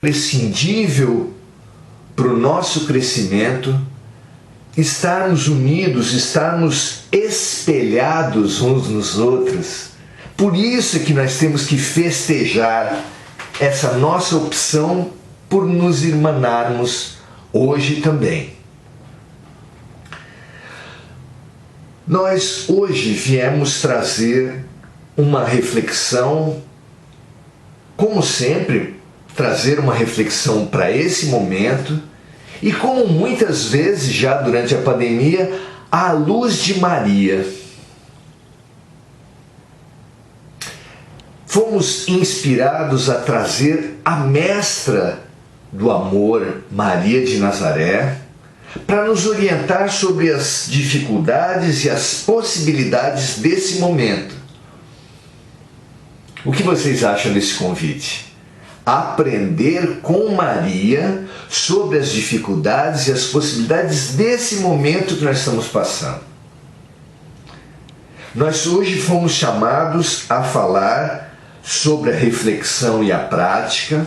Imprescindível para o nosso crescimento estarmos unidos, estarmos espelhados uns nos outros. Por isso é que nós temos que festejar essa nossa opção por nos irmanarmos hoje também. Nós hoje viemos trazer uma reflexão, como sempre, trazer uma reflexão para esse momento e, como muitas vezes já durante a pandemia, à luz de Maria. Fomos inspirados a trazer a mestra do amor, Maria de Nazaré, para nos orientar sobre as dificuldades e as possibilidades desse momento. O que vocês acham desse convite? Aprender com Maria sobre as dificuldades e as possibilidades desse momento que nós estamos passando. Nós hoje fomos chamados a falar sobre a reflexão e a prática,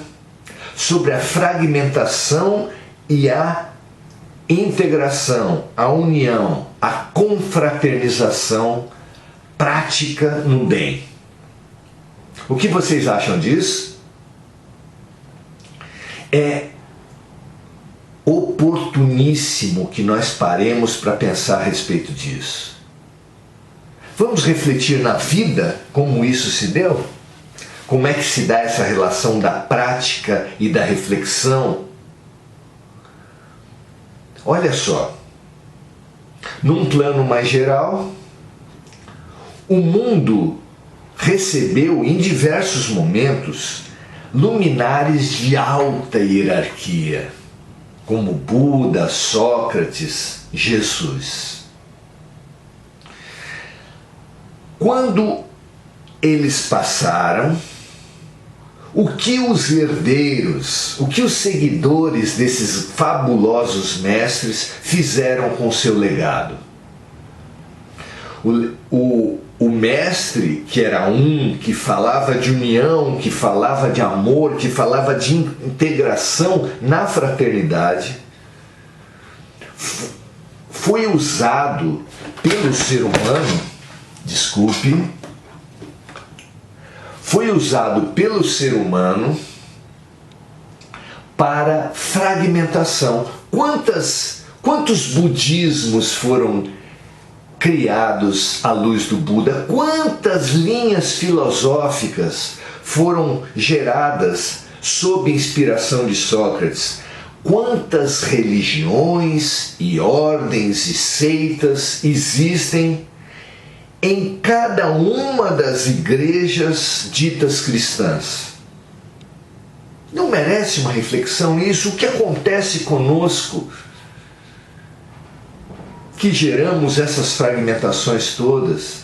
sobre a fragmentação e a integração, a união, a confraternização prática no bem. O que vocês acham disso? É oportuníssimo que nós paremos para pensar a respeito disso. Vamos refletir na vida como isso se deu? Como é que se dá essa relação da prática e da reflexão? Olha só, num plano mais geral, o mundo recebeu em diversos momentos luminares de alta hierarquia, como Buda, Sócrates, Jesus. Quando eles passaram, o que os herdeiros, o que os seguidores desses fabulosos mestres fizeram com seu legado? O mestre, que era que falava de união, que falava de amor, que falava de integração na fraternidade, foi usado pelo ser humano, foi usado pelo ser humano para fragmentação. Quantos budismos foram criados à luz do Buda? Quantas linhas filosóficas foram geradas sob inspiração de Sócrates? Quantas religiões e ordens e seitas existem em cada uma das igrejas ditas cristãs? Não merece uma reflexão isso? O que acontece conosco que geramos essas fragmentações todas?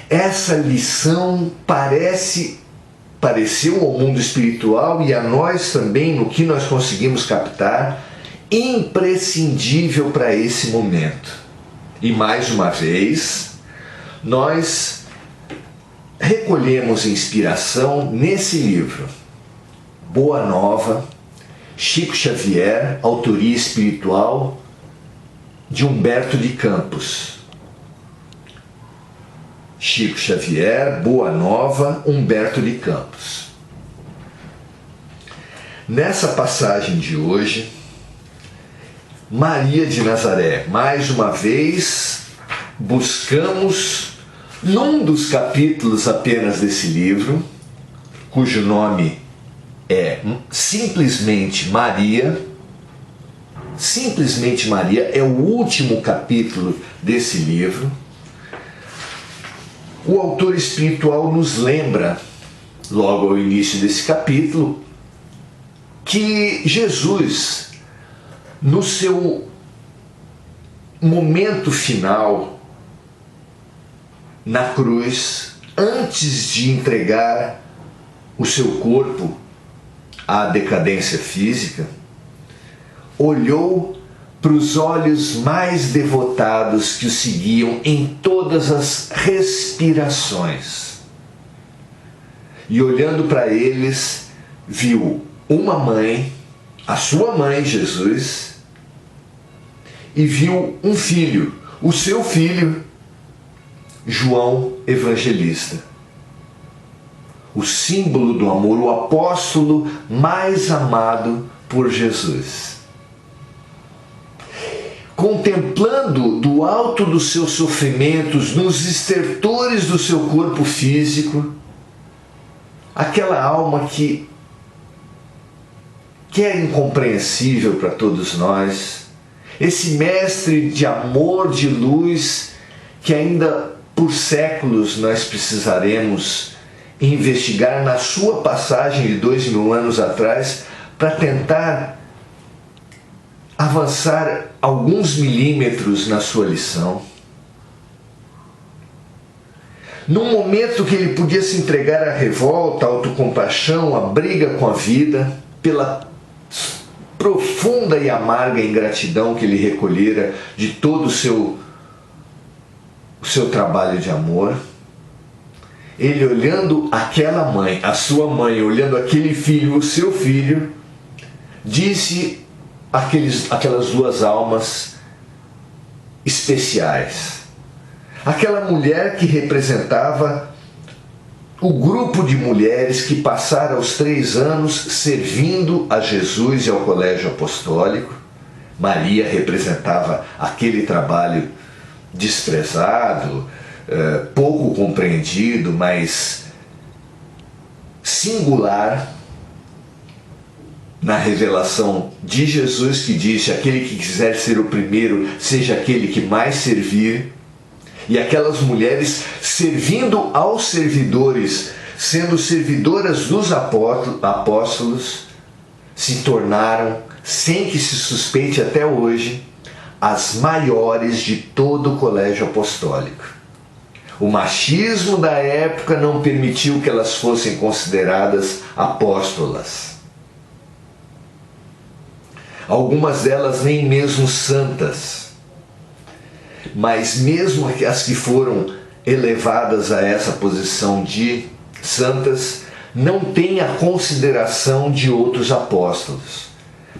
Essa lição pareceu ao mundo espiritual e a nós também, no que nós conseguimos captar, imprescindível para esse momento. E mais uma vez, nós recolhemos inspiração nesse livro, Boa Nova, Chico Xavier, autoria espiritual de Humberto de Campos. Chico Xavier, Boa Nova, Humberto de Campos. Nessa passagem de hoje, Maria de Nazaré, mais uma vez, buscamos num dos capítulos apenas desse livro, cujo nome é simplesmente Maria. Simplesmente Maria é o último capítulo desse livro. O autor espiritual nos lembra, logo ao início desse capítulo, que Jesus, no seu momento final na cruz, antes de entregar o seu corpo à decadência física, olhou para os olhos mais devotados que o seguiam em todas as respirações. E olhando para eles, viu uma mãe, a sua mãe, Jesus, e viu um filho, o seu filho, João Evangelista. O símbolo do amor, o apóstolo mais amado por Jesus. Contemplando do alto dos seus sofrimentos, nos estertores do seu corpo físico, aquela alma que é incompreensível para todos nós, esse mestre de amor, de luz, que ainda por séculos nós precisaremos investigar na sua passagem de 2000 anos atrás, para tentar avançar alguns milímetros na sua lição. Num momento que ele podia se entregar à revolta, à autocompaixão, à briga com a vida, pela profunda e amarga ingratidão que ele recolhera de todo o seu trabalho de amor, ele olhando aquela mãe, a sua mãe, olhando aquele filho, o seu filho, disse aquelas duas almas especiais. Aquela mulher que representava o grupo de mulheres que passaram os 3 anos servindo a Jesus e ao colégio apostólico. Maria representava aquele trabalho desprezado, pouco compreendido, mas singular na revelação de Jesus, que disse: aquele que quiser ser o primeiro, seja aquele que mais servir. E aquelas mulheres servindo aos servidores, sendo servidoras dos apóstolos, se tornaram, sem que se suspeite até hoje, as maiores de todo o colégio apostólico. O machismo da época não permitiu que elas fossem consideradas apóstolas. Algumas delas nem mesmo santas. Mas mesmo as que foram elevadas a essa posição de santas, não têm a consideração de outros apóstolos.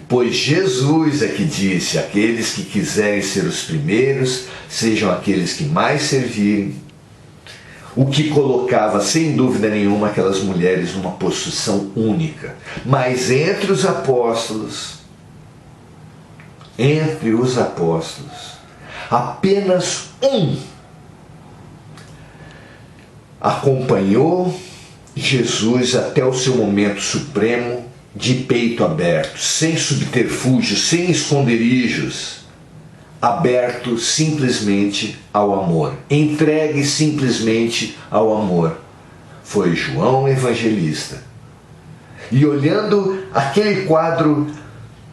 Pois Jesus é que disse: aqueles que quiserem ser os primeiros, sejam aqueles que mais servirem. O que colocava, sem dúvida nenhuma, aquelas mulheres numa posição única. Mas entre os apóstolos, apenas um acompanhou Jesus até o seu momento supremo, de peito aberto, sem subterfúgios, sem esconderijos, aberto simplesmente ao amor, entregue simplesmente ao amor. Foi João Evangelista. E olhando aquele quadro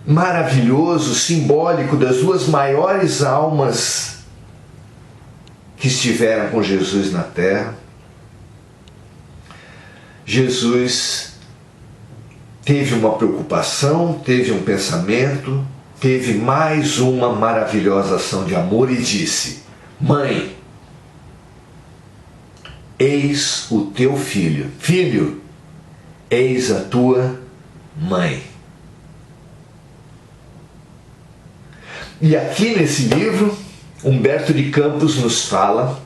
maravilhoso, simbólico das duas maiores almas que estiveram com Jesus na terra, Jesus teve uma preocupação, teve um pensamento, teve mais uma maravilhosa ação de amor e disse: mãe, eis o teu filho. Filho, eis a tua mãe. E aqui nesse livro, Humberto de Campos nos fala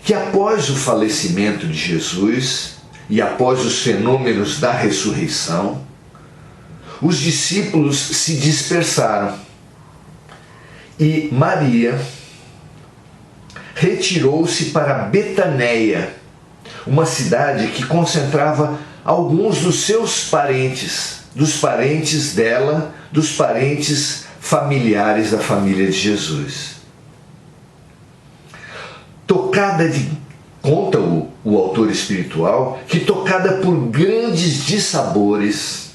que após o falecimento de Jesus e após os fenômenos da ressurreição, os discípulos se dispersaram e Maria retirou-se para Betaneia, uma cidade que concentrava alguns dos seus parentes, dos parentes dela, dos parentes familiares da família de Jesus. Conta o autor espiritual, que tocada por grandes dissabores,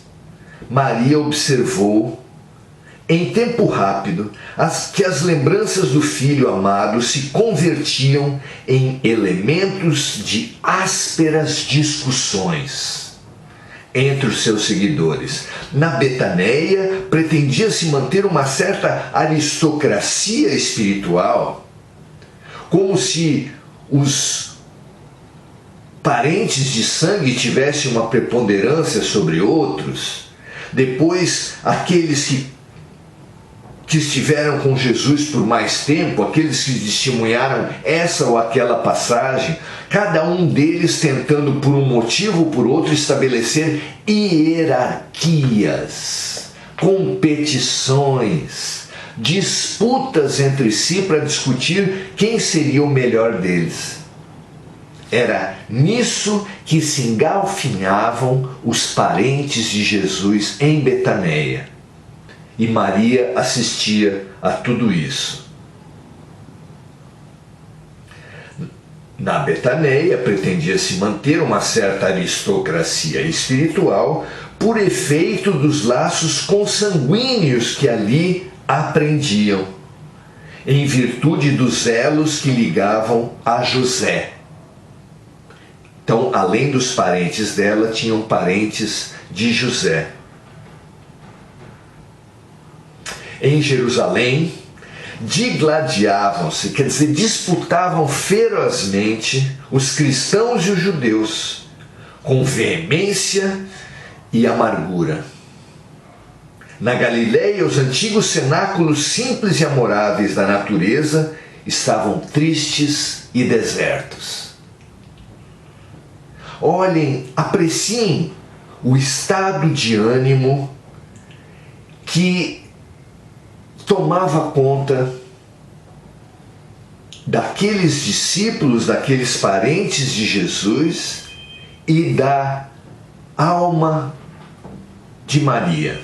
Maria observou, em tempo rápido, que as lembranças do filho amado se convertiam em elementos de ásperas discussões entre os seus seguidores. Na Betaneia, pretendia-se manter uma certa aristocracia espiritual, como se os parentes de sangue tivessem uma preponderância sobre outros, depois aqueles que estiveram com Jesus por mais tempo, aqueles que testemunharam essa ou aquela passagem, cada um deles tentando por um motivo ou por outro estabelecer hierarquias, competições, disputas entre si para discutir quem seria o melhor deles. Era nisso que se engalfinhavam os parentes de Jesus em Betaneia. E Maria assistia a tudo isso. Na Betaneia pretendia-se manter uma certa aristocracia espiritual por efeito dos laços consanguíneos que ali aprendiam, em virtude dos elos que ligavam a José. Então, além dos parentes dela, tinham parentes de José. Em Jerusalém, digladiavam-se, quer dizer, disputavam ferozmente os cristãos e os judeus, com veemência e amargura. Na Galileia, os antigos cenáculos simples e amoráveis da natureza estavam tristes e desertos. Olhem, apreciem o estado de ânimo que tomava conta daqueles discípulos, daqueles parentes de Jesus e da alma de Maria,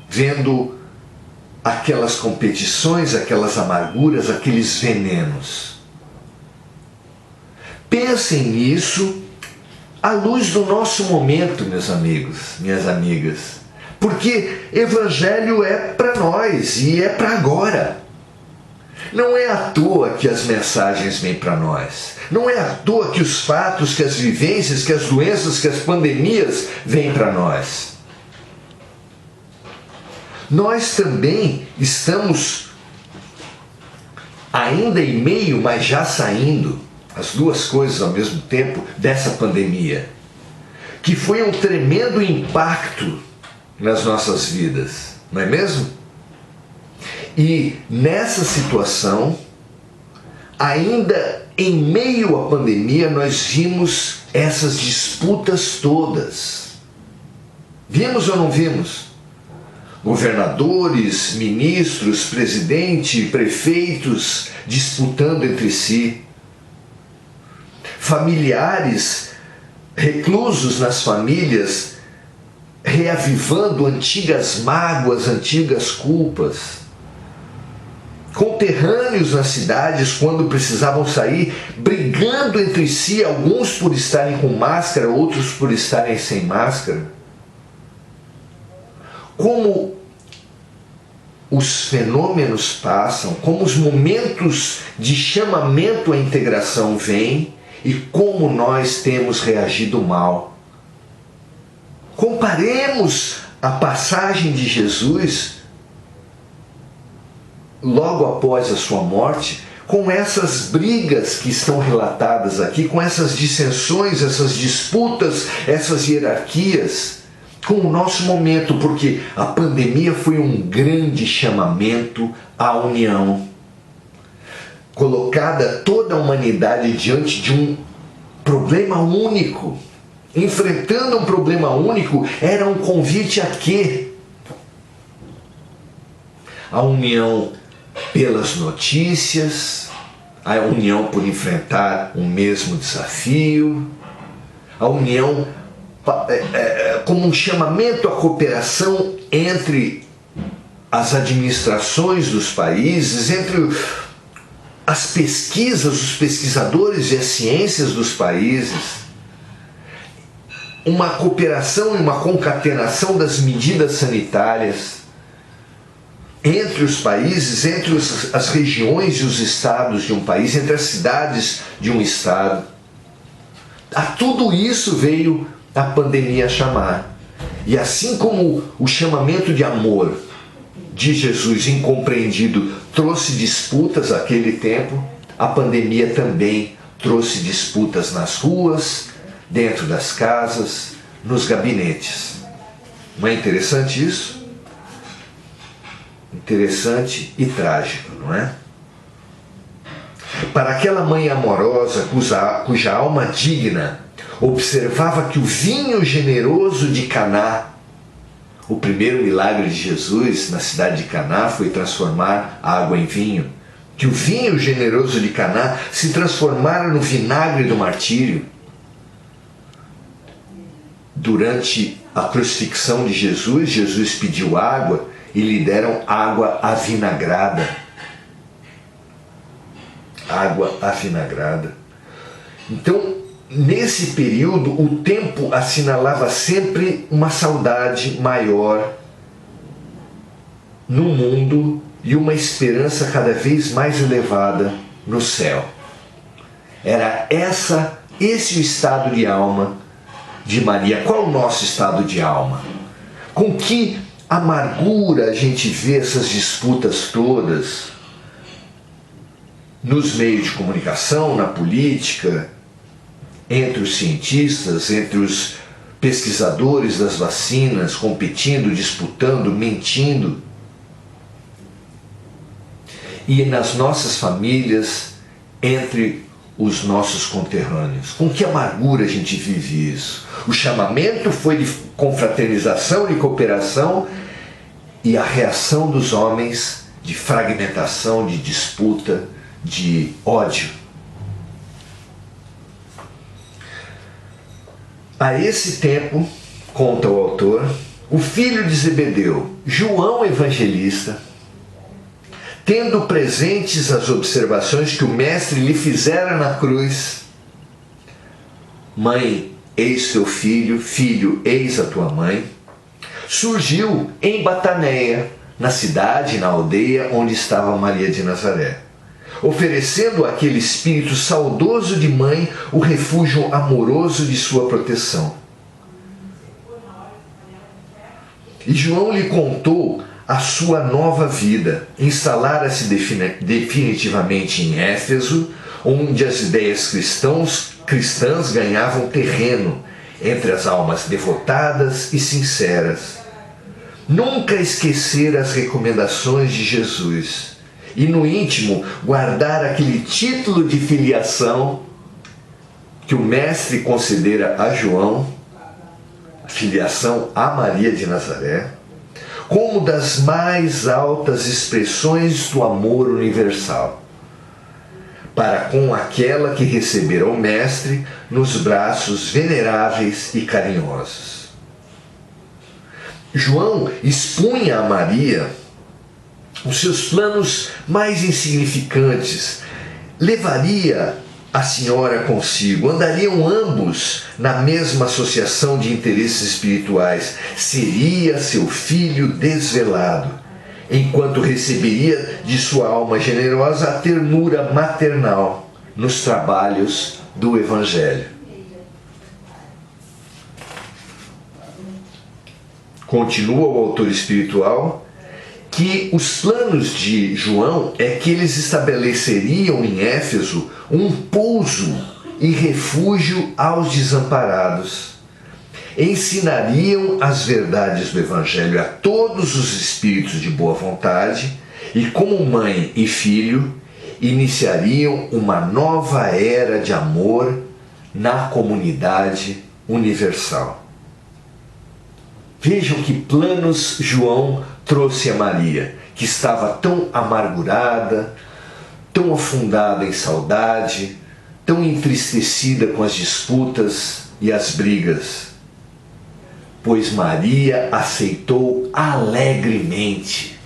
vendo aquelas competições, aquelas amarguras, aqueles venenos. Pensem nisso à luz do nosso momento, meus amigos, minhas amigas. Porque evangelho é para nós e é para agora. Não é à toa que as mensagens vêm para nós. Não é à toa que os fatos, que as vivências, que as doenças, que as pandemias vêm para nós. Nós também estamos ainda em meio, mas já saindo, as duas coisas ao mesmo tempo, dessa pandemia, que foi um tremendo impacto nas nossas vidas, não é mesmo? E nessa situação, ainda em meio à pandemia, nós vimos essas disputas todas. Vimos ou não vimos? Governadores, ministros, presidente, prefeitos disputando entre si. Familiares reclusos nas famílias, reavivando antigas mágoas, antigas culpas. Conterrâneos nas cidades, quando precisavam sair, brigando entre si, alguns por estarem com máscara, outros por estarem sem máscara. Como os fenômenos passam, como os momentos de chamamento à integração vêm e como nós temos reagido mal. Comparemos a passagem de Jesus logo após a sua morte com essas brigas que estão relatadas aqui, com essas dissensões, essas disputas, essas hierarquias, com o nosso momento, porque a pandemia foi um grande chamamento à união. Colocada toda a humanidade diante de um problema único, enfrentando um problema único, era um convite a quê? A união pelas notícias, a união por enfrentar um mesmo desafio, a união como um chamamento à cooperação entre as administrações dos países, entre as pesquisas, os pesquisadores e as ciências dos países, uma cooperação e uma concatenação das medidas sanitárias entre os países, entre as regiões e os estados de um país, entre as cidades de um estado. A tudo isso veio a pandemia chamar. E assim como o chamamento de amor de Jesus incompreendido trouxe disputas naquele tempo, a pandemia também trouxe disputas nas ruas, dentro das casas, nos gabinetes. Não é interessante isso? Interessante e trágico, não é? Para aquela mãe amorosa cuja alma digna observava que o vinho generoso de Caná, o primeiro milagre de Jesus na cidade de Caná foi transformar a água em vinho, que o vinho generoso de Caná se transformara no vinagre do martírio. Durante a crucifixão de Jesus, Jesus pediu água e lhe deram água avinagrada. Água avinagrada. Então, nesse período, o tempo assinalava sempre uma saudade maior no mundo e uma esperança cada vez mais elevada no céu. Era esse o estado de alma de Maria. Qual o nosso estado de alma? Com que amargura a gente vê essas disputas todas nos meios de comunicação, na política, entre os cientistas, entre os pesquisadores das vacinas, competindo, disputando, mentindo. E nas nossas famílias, entre os nossos conterrâneos. Com que amargura a gente vive isso? O chamamento foi de confraternização e cooperação, e a reação dos homens de fragmentação, de disputa, de ódio. A esse tempo, conta o autor, o filho de Zebedeu, João Evangelista, tendo presentes as observações que o mestre lhe fizera na cruz: mãe, eis teu filho, filho, eis a tua mãe, surgiu em Bataneia, na cidade, na aldeia onde estava Maria de Nazaré, oferecendo àquele espírito saudoso de mãe o refúgio amoroso de sua proteção. E João lhe contou a sua nova vida. Instalara-se definitivamente em Éfeso, onde as ideias cristãs ganhavam terreno entre as almas devotadas e sinceras. Nunca esquecer as recomendações de Jesus e, no íntimo, guardar aquele título de filiação que o mestre concedera a João, filiação a Maria de Nazaré, como das mais altas expressões do amor universal, para com aquela que recebera o mestre nos braços veneráveis e carinhosos. João expunha a Maria os seus planos mais insignificantes, levaria a senhora consigo, andariam ambos na mesma associação de interesses espirituais, seria seu filho desvelado, enquanto receberia de sua alma generosa a ternura maternal nos trabalhos do Evangelho. Continua o autor espiritual que os planos de João é que eles estabeleceriam em Éfeso um pouso e refúgio aos desamparados. Ensinariam as verdades do Evangelho a todos os espíritos de boa vontade e, como mãe e filho, iniciariam uma nova era de amor na comunidade universal. Vejam que planos João trouxe a Maria, que estava tão amargurada, tão afundada em saudade, tão entristecida com as disputas e as brigas. Pois Maria aceitou alegremente.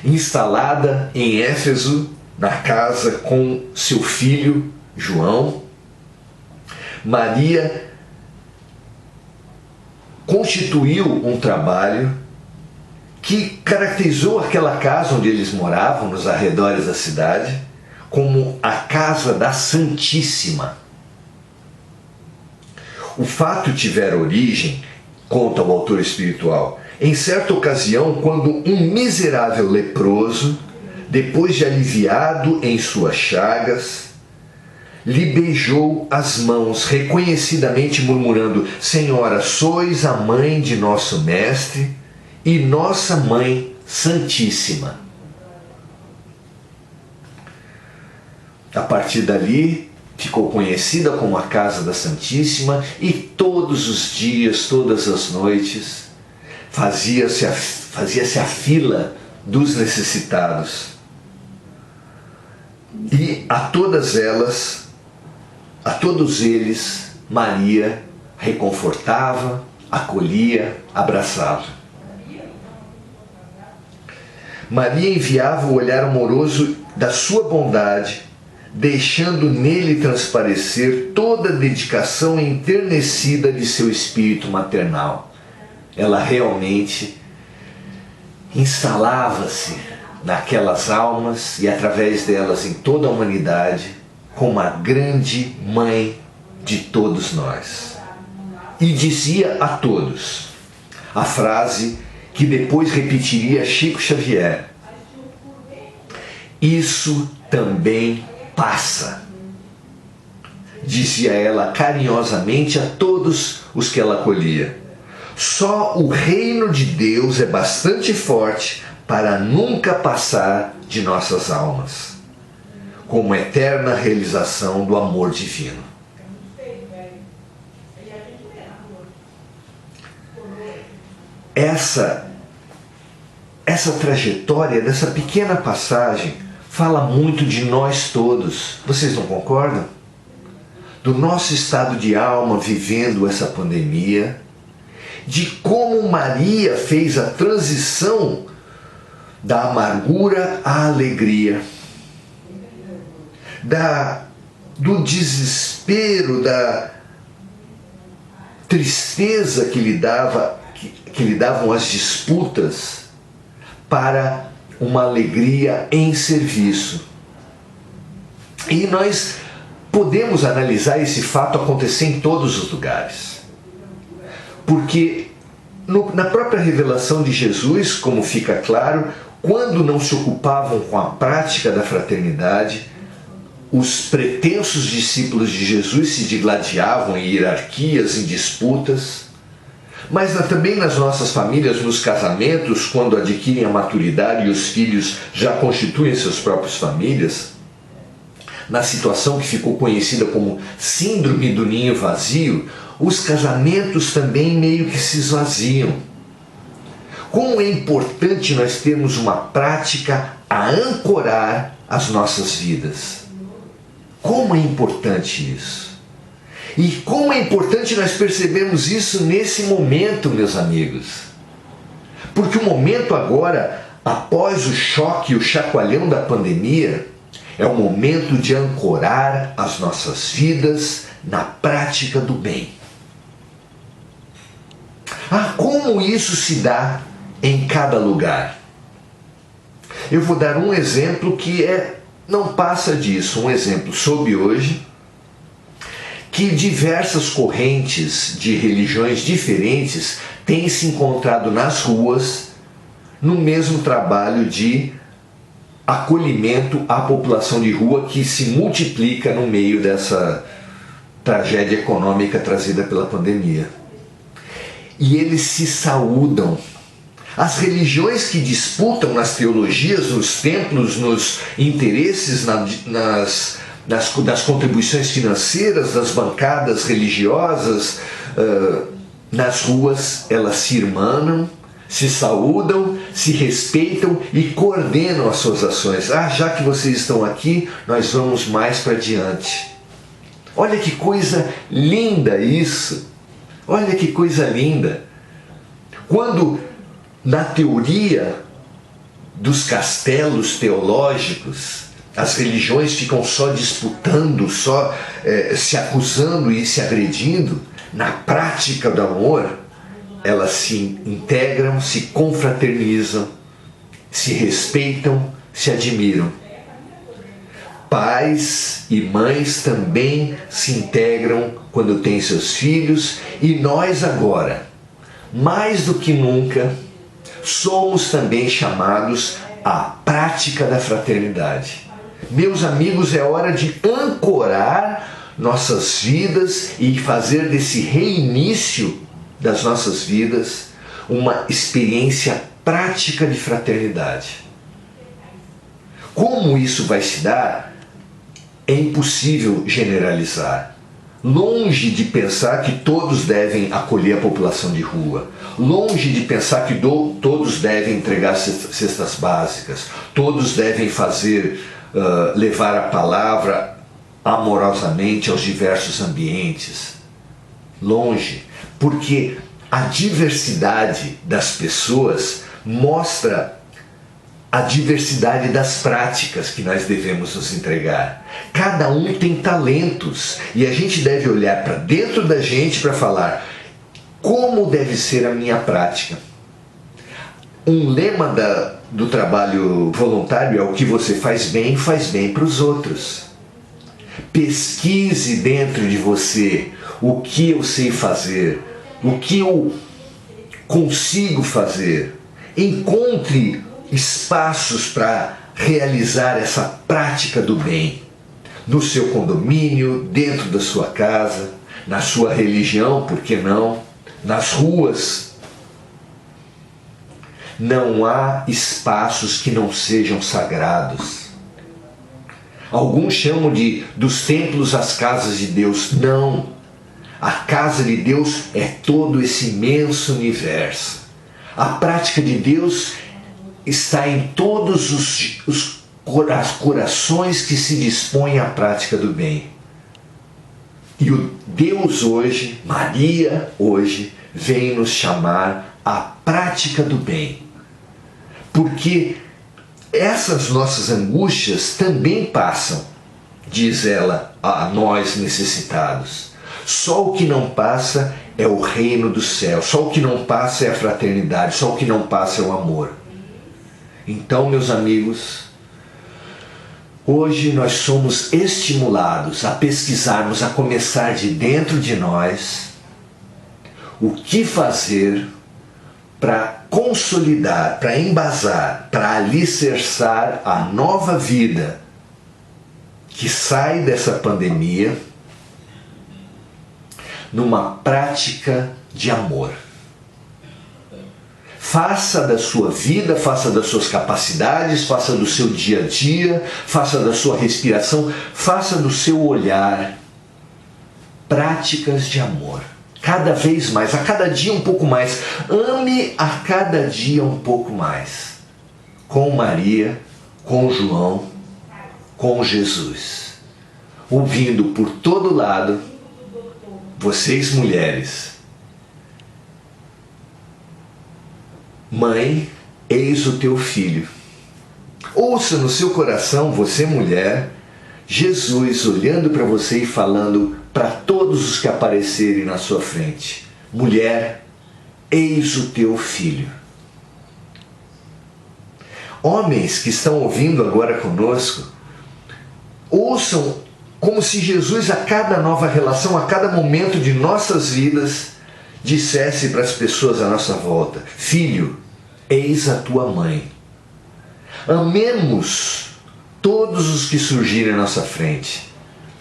Instalada em Éfeso, na casa com seu filho João, Maria constituiu um trabalho que caracterizou aquela casa onde eles moravam, nos arredores da cidade, como a Casa da Santíssima. O fato tivera origem, conta o autor espiritual, em certa ocasião, quando um miserável leproso, depois de aliviado em suas chagas, lhe beijou as mãos, reconhecidamente murmurando: Senhora, sois a mãe de nosso Mestre e nossa Mãe Santíssima. A partir dali, ficou conhecida como a Casa da Santíssima, e todos os dias, todas as noites, fazia-se a fila dos necessitados. E a todas elas, a todos eles, Maria reconfortava, acolhia, abraçava. Maria enviava o olhar amoroso da sua bondade, deixando nele transparecer toda a dedicação enternecida de seu espírito maternal. Ela realmente instalava-se naquelas almas e através delas em toda a humanidade como a grande mãe de todos nós. E dizia a todos a frase que depois repetiria Chico Xavier: isso também passa. Dizia ela carinhosamente a todos os que ela acolhia. Só o reino de Deus é bastante forte para nunca passar de nossas almas, como eterna realização do amor divino. Essa trajetória dessa pequena passagem fala muito de nós todos. Vocês não concordam? Do nosso estado de alma vivendo essa pandemia, de como Maria fez a transição da amargura à alegria, do desespero, da tristeza que lhe davam as disputas, para uma alegria em serviço. E nós podemos analisar esse fato acontecer em todos os lugares. Porque na própria revelação de Jesus, como fica claro, quando não se ocupavam com a prática da fraternidade, os pretensos discípulos de Jesus se digladiavam em hierarquias, em disputas. Mas também nas nossas famílias, nos casamentos, quando adquirem a maturidade e os filhos já constituem suas próprias famílias, na situação que ficou conhecida como síndrome do ninho vazio, os casamentos também meio que se esvaziam. Como é importante nós termos uma prática a ancorar as nossas vidas. Como é importante isso. E como é importante nós percebermos isso nesse momento, meus amigos. Porque o momento agora, após o choque e o chacoalhão da pandemia, é o momento de ancorar as nossas vidas na prática do bem. Como isso se dá em cada lugar? Eu vou dar um exemplo que não passa disso. Um exemplo soube hoje que diversas correntes de religiões diferentes têm se encontrado nas ruas no mesmo trabalho de acolhimento à população de rua que se multiplica no meio dessa tragédia econômica trazida pela pandemia. E eles se saúdam. As religiões que disputam nas teologias, nos templos, nos interesses, das contribuições financeiras, das bancadas religiosas, nas ruas elas se irmanam, se saúdam, se respeitam e coordenam as suas ações. Já que vocês estão aqui, nós vamos mais para diante. Olha que coisa linda isso! Olha que coisa linda! Quando na teoria dos castelos teológicos, as religiões ficam só disputando, só se acusando e se agredindo, na prática do amor, elas se integram, se confraternizam, se respeitam, se admiram. Pais e mães também se integram quando têm seus filhos, e nós agora, mais do que nunca, somos também chamados à prática da fraternidade. Meus amigos, é hora de ancorar nossas vidas e fazer desse reinício das nossas vidas uma experiência prática de fraternidade. Como isso vai se dar? É impossível generalizar. Longe de pensar que todos devem acolher a população de rua, longe de pensar que todos devem entregar cestas básicas, todos devem levar a palavra amorosamente aos diversos ambientes. Longe, porque a diversidade das pessoas mostra a diversidade das práticas que nós devemos nos entregar. Cada um tem talentos e a gente deve olhar para dentro da gente para falar como deve ser a minha prática. Um lema do trabalho voluntário é: o que você faz bem para os outros. Pesquise dentro de você o que eu sei fazer, o que eu consigo fazer. Encontre espaços para realizar essa prática do bem. No seu condomínio, dentro da sua casa, na sua religião, por que não? Nas ruas. Não há espaços que não sejam sagrados. Alguns chamam dos templos as casas de Deus. Não. A casa de Deus é todo esse imenso universo. A prática de Deus está em todos os corações que se dispõem à prática do bem. E o Deus hoje, Maria hoje, vem nos chamar à prática do bem. Porque essas nossas angústias também passam, diz ela a nós necessitados. Só o que não passa é o reino do céu, só o que não passa é a fraternidade, só o que não passa é o amor. Então, meus amigos, hoje nós somos estimulados a pesquisarmos, a começar de dentro de nós, o que fazer para consolidar, para embasar, para alicerçar a nova vida que sai dessa pandemia numa prática de amor. Faça da sua vida, faça das suas capacidades, faça do seu dia a dia, faça da sua respiração, faça do seu olhar práticas de amor. Cada vez mais, a cada dia um pouco mais. Ame a cada dia um pouco mais. Com Maria, com João, com Jesus. Ouvindo por todo lado, vocês mulheres: mãe, eis o teu filho. Ouça no seu coração, você mulher, Jesus olhando para você e falando para todos os que aparecerem na sua frente: mulher, eis o teu filho. Homens que estão ouvindo agora conosco, ouçam como se Jesus, a cada nova relação, a cada momento de nossas vidas, dissesse para as pessoas à nossa volta: filho, eis a tua mãe. Amemos todos os que surgirem à nossa frente.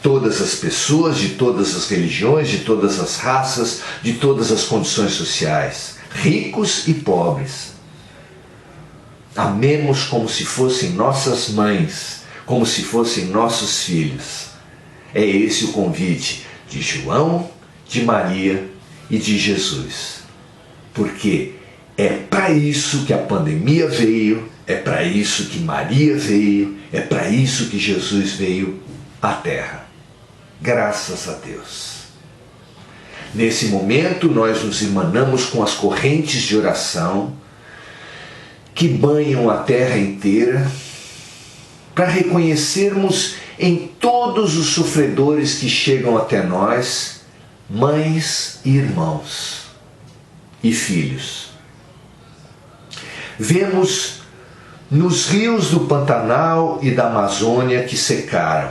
Todas as pessoas, de todas as religiões, de todas as raças, de todas as condições sociais, ricos e pobres. Amemos como se fossem nossas mães, como se fossem nossos filhos. É esse o convite de João, de Maria e de Jesus. Porque é para isso que a pandemia veio, é para isso que Maria veio, é para isso que Jesus veio à Terra. Graças a Deus. Nesse momento nós nos irmanamos com as correntes de oração que banham a Terra inteira, para reconhecermos em todos os sofredores que chegam até nós, mães e irmãos e filhos. Vemos nos rios do Pantanal e da Amazônia que secaram.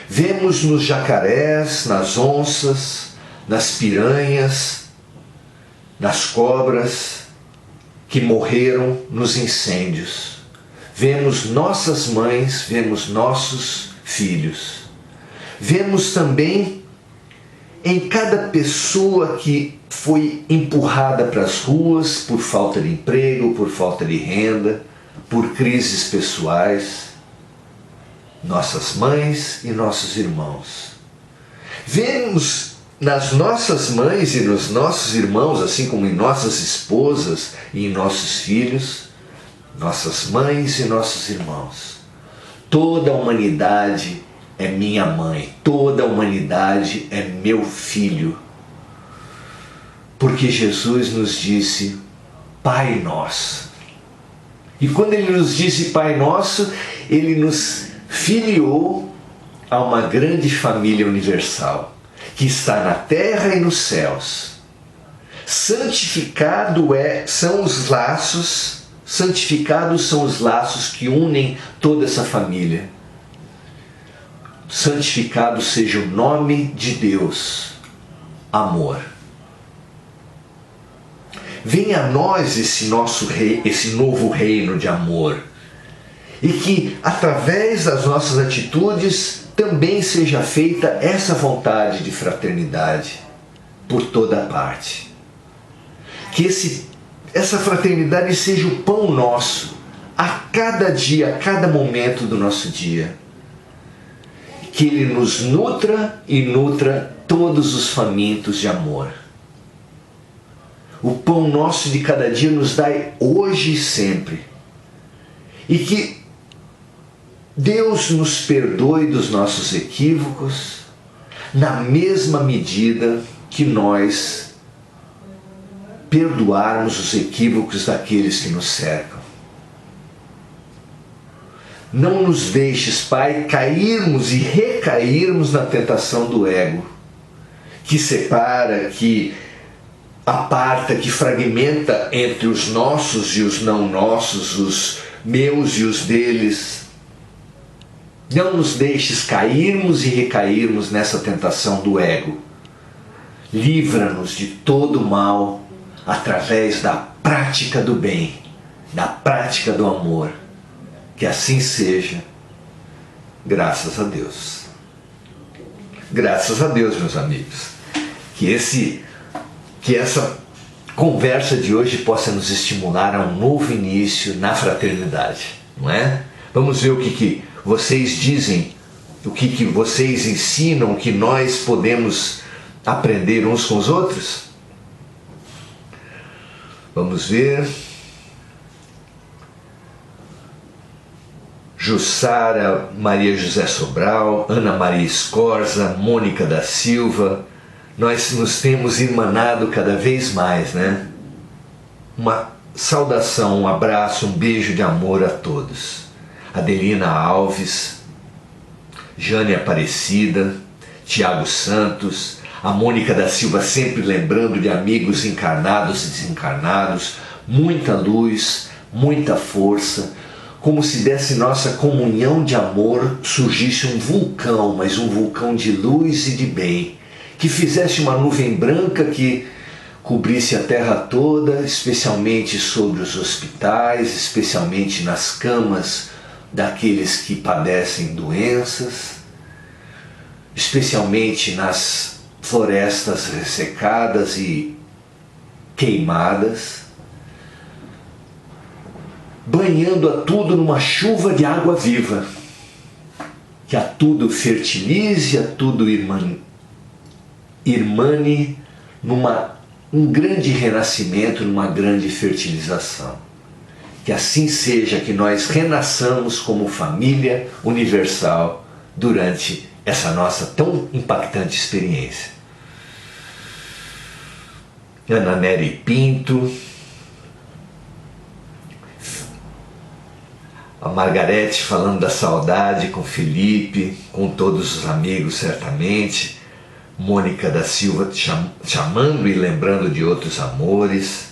Vemos nos jacarés, nas onças, nas piranhas, nas cobras que morreram nos incêndios. vemos nossas mães, vemos nossos filhos. Vemos também em cada pessoa que foi empurrada para as ruas por falta de emprego, por falta de renda, por crises pessoais, nossas mães e nossos irmãos. Vemos nas nossas mães e nos nossos irmãos, assim como em nossas esposas e em nossos filhos, nossas mães e nossos irmãos. Toda a humanidade é minha mãe, toda a humanidade é meu filho. Porque Jesus nos disse, Pai Nosso. E quando Ele nos disse Pai Nosso, Ele nos filiou a uma grande família universal, que está na terra e nos céus. Santificados são os laços que unem toda essa família. Santificado seja o nome de Deus, amor. Venha a nós esse novo reino de amor, e que através das nossas atitudes também seja feita essa vontade de fraternidade por toda parte. Que essa fraternidade seja o pão nosso a cada dia, a cada momento do nosso dia. Que Ele nos nutra e nutra todos os famintos de amor. O pão nosso de cada dia nos dai hoje e sempre. E que Deus nos perdoe dos nossos equívocos na mesma medida que nós perdoarmos os equívocos daqueles que nos cercam. Não nos deixes, Pai, cairmos e recairmos na tentação do ego, que separa, que aparta, que fragmenta entre os nossos e os não nossos, os meus e os deles. Não nos deixes cairmos e recairmos nessa tentação do ego. Livra-nos de todo o mal através da prática do bem, da prática do amor. Que assim seja, graças a Deus. Graças a Deus, meus amigos. Que essa conversa de hoje possa nos estimular a um novo início na fraternidade, não é? Vamos ver o que vocês dizem, o que vocês ensinam, o que nós podemos aprender uns com os outros. Vamos ver. Jussara Maria José Sobral, Ana Maria Escorza, Mônica da Silva. Nós nos temos irmanado cada vez mais, né? Uma saudação, um abraço, um beijo de amor a todos. Adelina Alves, Jane Aparecida, Tiago Santos, a Mônica da Silva sempre lembrando de amigos encarnados e desencarnados, muita luz, muita força, como se desse nossa comunhão de amor surgisse um vulcão, mas um vulcão de luz e de bem, que fizesse uma nuvem branca que cobrisse a terra toda, especialmente sobre os hospitais, especialmente nas camas daqueles que padecem doenças, especialmente nas florestas ressecadas e queimadas, banhando a tudo numa chuva de água viva, que a tudo fertilize, a tudo irmane num grande renascimento, numa grande fertilização. Que assim seja, que nós renasçamos como família universal durante essa nossa tão impactante experiência. Ana Nery Pinto, a Margarete falando da saudade com Felipe, com todos os amigos certamente, Mônica da Silva chamando e lembrando de outros amores,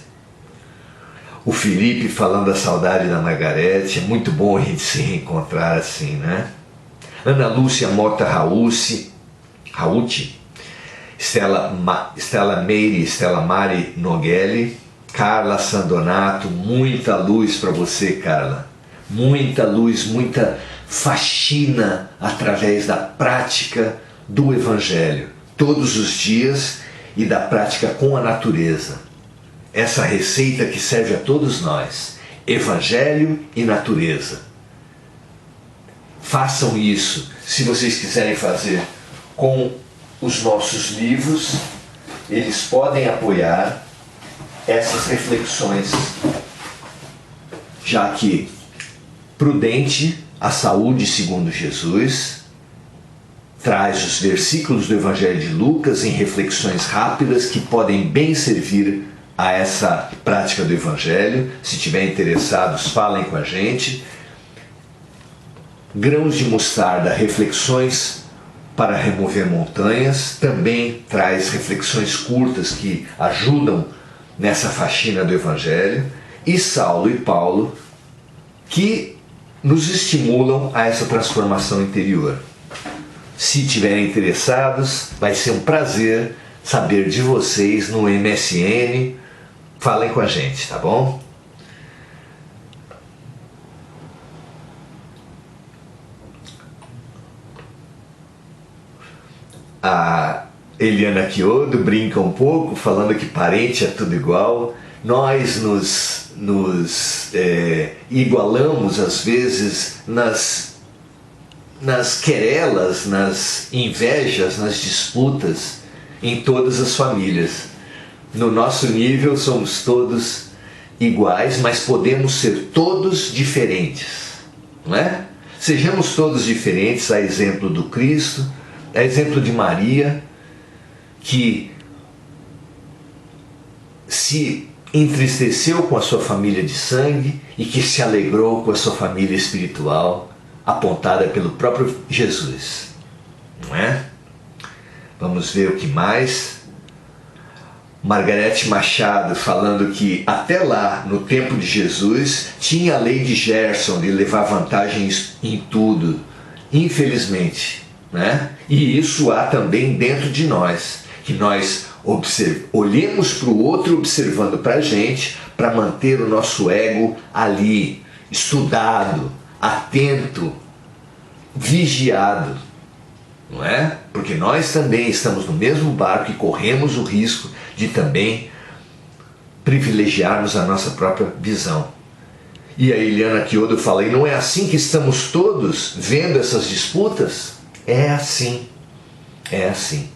o Felipe falando da saudade da Margarete. É muito bom a gente se reencontrar assim, né? Ana Lúcia Mota Rauti, Estela Meire, Estela Mari Noghelli, Carla Sandonato, muita luz para você, Carla. muita luz, muita faxina através da prática do Evangelho, todos os dias, e da prática com a natureza. Essa receita que serve a todos nós, Evangelho e natureza. Façam isso, se vocês quiserem fazer com os nossos livros, eles podem apoiar essas reflexões, já que Prudente, a Saúde segundo Jesus, traz os versículos do Evangelho de Lucas em reflexões rápidas que podem bem servir a essa prática do Evangelho. Se estiverem interessados, falem com a gente. Grãos de Mostarda, reflexões para remover montanhas, também traz reflexões curtas que ajudam nessa faxina do Evangelho. E Saulo e Paulo, que nos estimulam a essa transformação interior. Se estiverem interessados, vai ser um prazer saber de vocês no MSN. Falem com a gente, tá bom? A Eliana Chiodo brinca um pouco, falando que parente é tudo igual. Nós nos igualamos às vezes nas querelas, nas invejas, nas disputas em todas as famílias. No nosso nível somos todos iguais, mas podemos ser todos diferentes, não é? Sejamos todos diferentes, a exemplo do Cristo, a exemplo de Maria, que se entristeceu com a sua família de sangue e que se alegrou com a sua família espiritual, apontada pelo próprio Jesus, não é? Vamos ver o que mais. Margarete Machado falando que até lá, no tempo de Jesus, tinha a lei de Gerson de levar vantagem em tudo, infelizmente, né? E isso há também dentro de nós, que nós olhemos para o outro observando para a gente, para manter o nosso ego ali, estudado, atento, vigiado, não é? Porque nós também estamos no mesmo barco e corremos o risco de também privilegiarmos a nossa própria visão. E a Eliana Chiodo fala, e não é assim que estamos todos vendo essas disputas? É assim, é assim.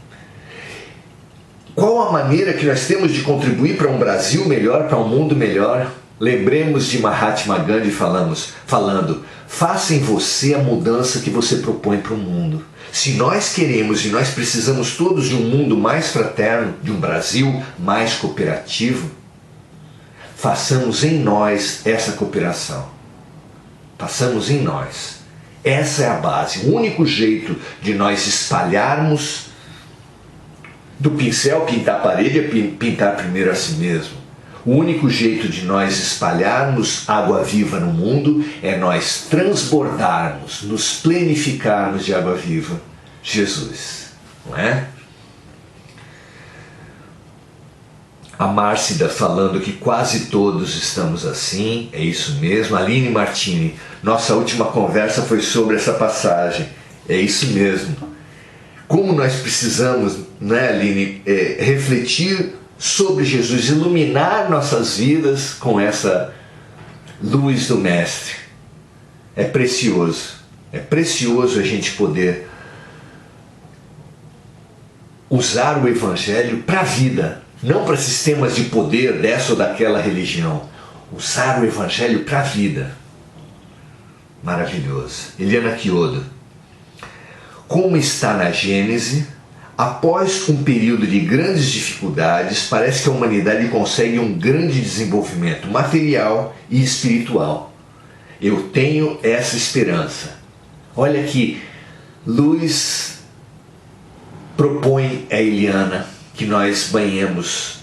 Qual a maneira que nós temos de contribuir para um Brasil melhor, para um mundo melhor? Lembremos de Mahatma Gandhi falando, faça em você a mudança que você propõe para o mundo. Se nós queremos e nós precisamos todos de um mundo mais fraterno, de um Brasil mais cooperativo, façamos em nós essa cooperação. Façamos em nós. Essa é a base, o único jeito de nós espalharmos do pincel, pintar a parede é pintar primeiro a si mesmo. O único jeito de nós espalharmos água viva no mundo é nós transbordarmos, nos plenificarmos de água viva, Jesus, não é? A Márcida falando que quase todos estamos assim, é isso mesmo. Aline Martini, nossa última conversa foi sobre essa passagem, é isso mesmo. Como nós precisamos, né, Aline, refletir sobre Jesus, iluminar nossas vidas com essa luz do Mestre. É precioso a gente poder usar o Evangelho para a vida, não para sistemas de poder dessa ou daquela religião. Usar o Evangelho para a vida. Maravilhoso. Eliana Chiodo. Como está na Gênese, após um período de grandes dificuldades, parece que a humanidade consegue um grande desenvolvimento material e espiritual. Eu tenho essa esperança. Olha que Luiz propõe a Eliana que nós banhemos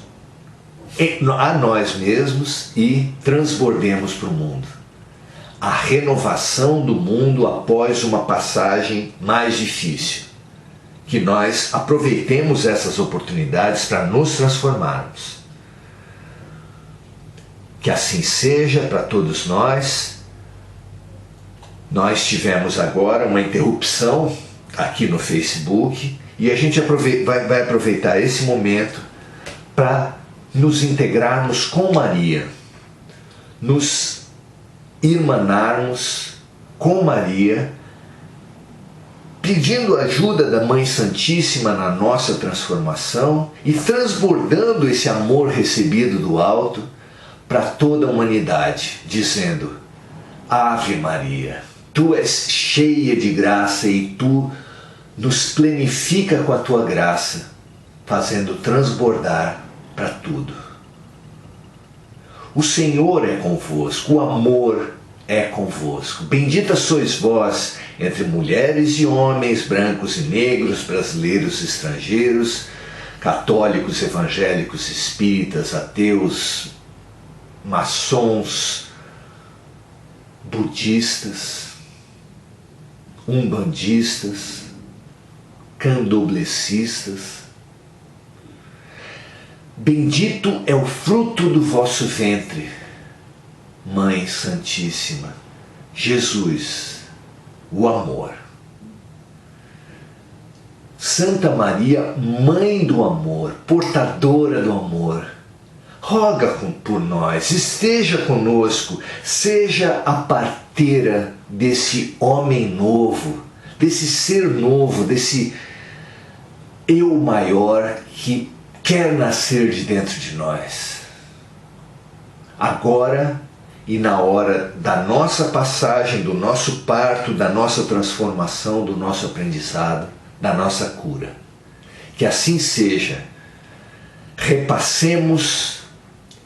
a nós mesmos e transbordemos para o mundo. A renovação do mundo após uma passagem mais difícil. Que nós aproveitemos essas oportunidades para nos transformarmos. Que assim seja para todos nós. Nós tivemos agora uma interrupção aqui no Facebook e a gente vai aproveitar esse momento para nos integrarmos com Maria, nos irmanarmos com Maria, pedindo ajuda da Mãe Santíssima na nossa transformação e transbordando esse amor recebido do alto para toda a humanidade, dizendo: Ave Maria, Tu és cheia de graça e Tu nos plenifica com a Tua graça, fazendo transbordar para tudo. O Senhor é convosco, o amor é convosco. Bendita sois vós entre mulheres e homens, brancos e negros, brasileiros e estrangeiros, católicos, evangélicos, espíritas, ateus, maçons, budistas, umbandistas, candoblecistas. Bendito é o fruto do vosso ventre, Mãe Santíssima, Jesus, o amor. Santa Maria, Mãe do amor, portadora do amor, roga por nós, esteja conosco, seja a parteira desse homem novo, desse ser novo, desse eu maior que quer nascer de dentro de nós. Agora e na hora da nossa passagem, do nosso parto, da nossa transformação, do nosso aprendizado, da nossa cura. Que assim seja. Repassemos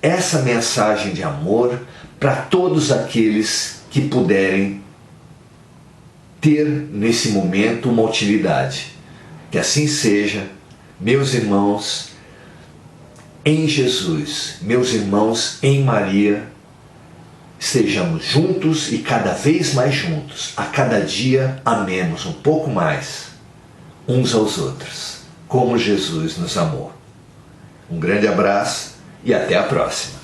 essa mensagem de amor para todos aqueles que puderem ter nesse momento uma utilidade. Que assim seja, meus irmãos em Jesus, meus irmãos em Maria, estejamos juntos e cada vez mais juntos, a cada dia amemos um pouco mais uns aos outros, como Jesus nos amou. Um grande abraço e até a próxima.